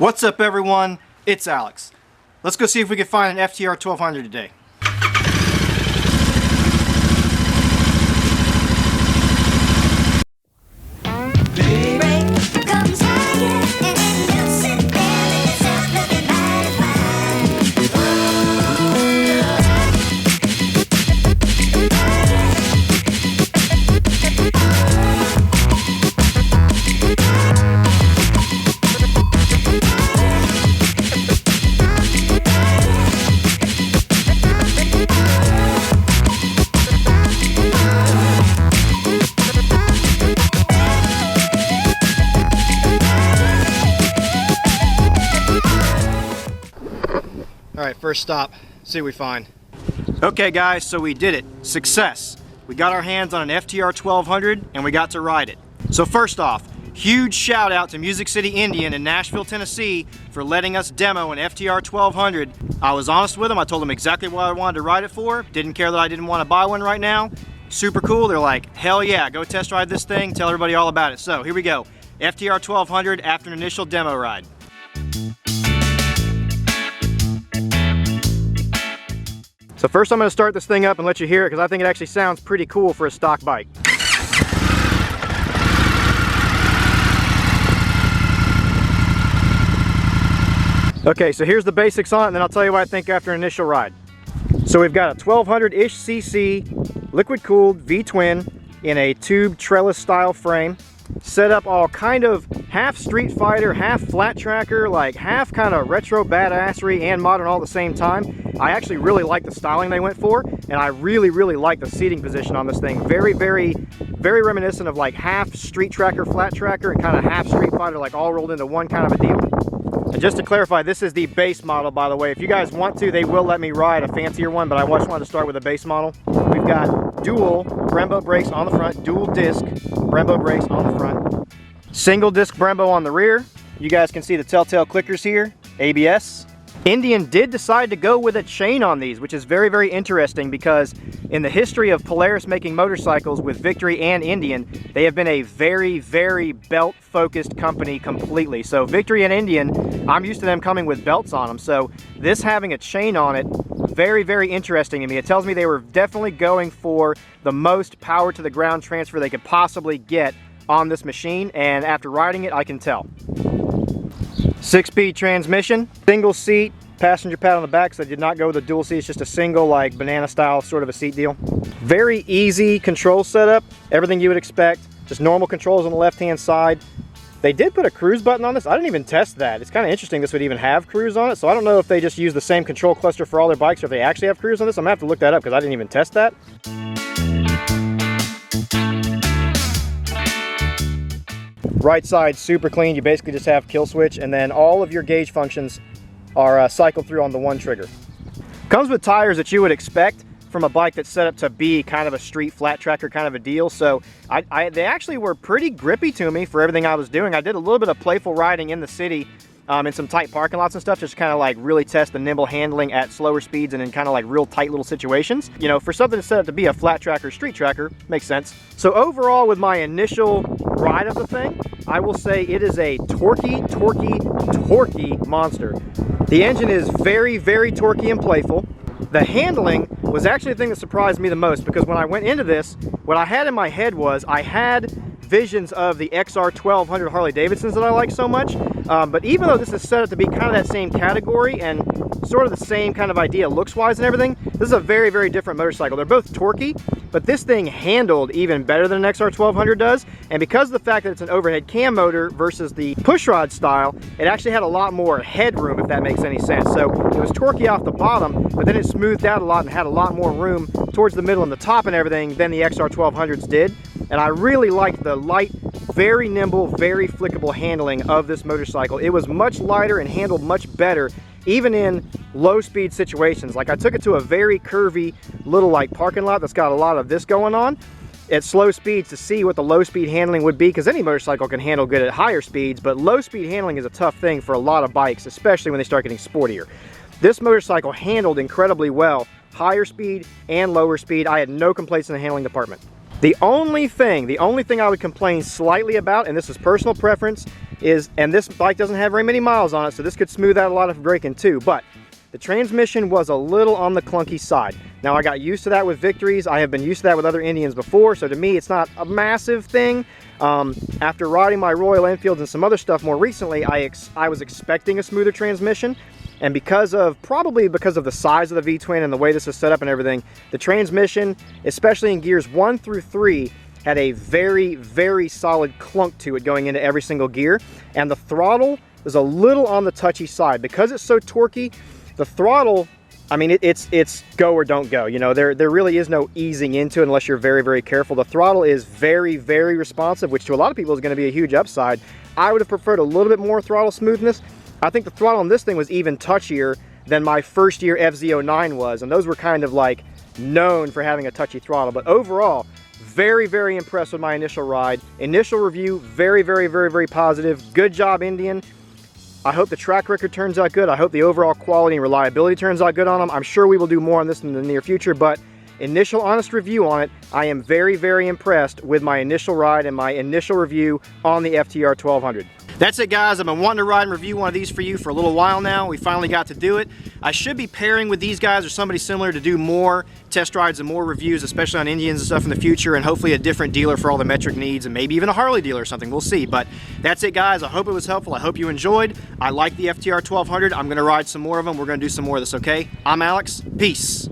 What's up everyone, it's Alex. Let's go see if we can find an FTR 1200 today. Alright, first stop, see what we find. Okay guys, so we did it. Success. We got our hands on an FTR 1200 and we got to ride it. So first off, huge shout out to Music City Indian in Nashville, Tennessee for letting us demo an FTR 1200. I was honest with them, I told them exactly what I wanted to ride it for. Didn't care that I didn't want to buy one right now. Super cool, they're like, hell yeah, go test ride this thing, tell everybody all about it. So here we go, FTR 1200 after an initial demo ride. So first I'm going to start this thing up and let you hear it because I think it actually sounds pretty cool for a stock bike. Okay, so here's the basics on it and then I'll tell you what I think after an initial ride. So we've got a 1200-ish cc liquid cooled V-twin in a tube trellis style frame. Set up all kind of half Street Fighter, half flat tracker, like half kind of retro badassery and modern all at the same time. I actually really like the styling they went for, and I really like the seating position on this thing. Very reminiscent of like half Street Tracker, flat tracker, and kind of half Street Fighter, like all rolled into one kind of a deal. And just to clarify, this is the base model, by the way. If you guys want to, they will let me ride a fancier one, but I just wanted to start with a base model. We've got dual Brembo brakes on the front, dual disc Brembo brakes on the front, single disc Brembo on the rear. You guys can see the telltale clickers here, ABS. Indian did decide to go with a chain on these, which is very interesting because in the history of Polaris making motorcycles with Victory and Indian, they have been a very belt focused company completely. So Victory and Indian, I'm used to them coming with belts on them. So this having a chain on it, very interesting to me. It tells me they were definitely going for the most power to the ground transfer they could possibly get on this machine, and after riding it I can tell. 6-speed transmission, single seat, passenger pad on the back, so I did not go with a dual seat. It's just a single, like banana style sort of a seat deal. Very easy control setup, everything you would expect, just normal controls on the left hand side. They did put a cruise button on this. I didn't even test that. It's kind of interesting this would even have cruise on it, so I don't know if they just use the same control cluster for all their bikes or if they actually have cruise on this. I'm gonna have to look that up because I didn't even test that. Right side super clean. You basically just have kill switch, and then all of your gauge functions are cycled through on the one trigger. Comes with tires that you would expect from a bike that's set up to be kind of a street flat tracker kind of a deal. So they actually were pretty grippy to me for everything I was doing. I did a little bit of playful riding in the city in some tight parking lots and stuff, just kind of like really test the nimble handling at slower speeds and in kind of like real tight little situations. You know, for something that's set up to be a flat tracker, street tracker, makes sense. So overall, with my initial ride of the thing, I will say it is a torquey monster. The engine is very torquey and playful. The handling was actually the thing that surprised me the most, because when I went into this, what I had in my head was I had visions of the XR 1200 Harley Davidsons that I like so much, but even though this is set up to be kind of that same category and sort of the same kind of idea looks wise and everything, this is a very different motorcycle. They're both torquey, but this thing handled even better than an XR 1200 does, and because of the fact that it's an overhead cam motor versus the pushrod style, it actually had a lot more headroom, if that makes any sense. So it was torquey off the bottom, but then it smoothed out a lot and had a lot more room towards the middle and the top and everything than the XR 1200s did. And I really liked the light, very nimble, very flickable handling of this motorcycle. It was much lighter and handled much better, even in low speed situations. Like I took it to a very curvy little like parking lot that's got a lot of this going on at slow speeds to see what the low speed handling would be, because any motorcycle can handle good at higher speeds, but low speed handling is a tough thing for a lot of bikes, especially when they start getting sportier. This motorcycle handled incredibly well, higher speed and lower speed. I had no complaints in the handling department. The only thing I would complain slightly about, and this is personal preference, is, and this bike doesn't have very many miles on it, so this could smooth out a lot of braking too, but the transmission was a little on the clunky side. Now, I got used to that with Victories. I have been used to that with other Indians before, so to me, it's not a massive thing. After riding my Royal Enfields and some other stuff more recently, I was expecting a smoother transmission, and probably because of the size of the V-twin and the way this is set up and everything, the transmission, especially in gears 1 through 3, had a very, very solid clunk to it going into every single gear, and the throttle is a little on the touchy side. Because it's so torquey, the throttle, I mean, it's go or don't go. You know, there really is no easing into it unless you're very, very careful. The throttle is very, very responsive, which to a lot of people is going to be a huge upside. I would have preferred a little bit more throttle smoothness. I think the throttle on this thing was even touchier than my first year FZ09 was, and those were kind of like known for having a touchy throttle. But overall, very, very impressed with my initial ride. Initial review, very, very, very, very positive. Good job, Indian. I hope the track record turns out good. I hope the overall quality and reliability turns out good on them. I'm sure we will do more on this in the near future, but initial honest review on it, I am very, very impressed with my initial ride and my initial review on the FTR 1200. That's it, guys. I've been wanting to ride and review one of these for you for a little while now. We finally got to do it. I should be pairing with these guys or somebody similar to do more test rides and more reviews, especially on Indians and stuff in the future, and hopefully a different dealer for all the metric needs, and maybe even a Harley dealer or something. We'll see. But that's it, guys. I hope it was helpful. I hope you enjoyed. I like the FTR 1200. I'm going to ride some more of them. We're going to do some more of this, okay? I'm Alex. Peace.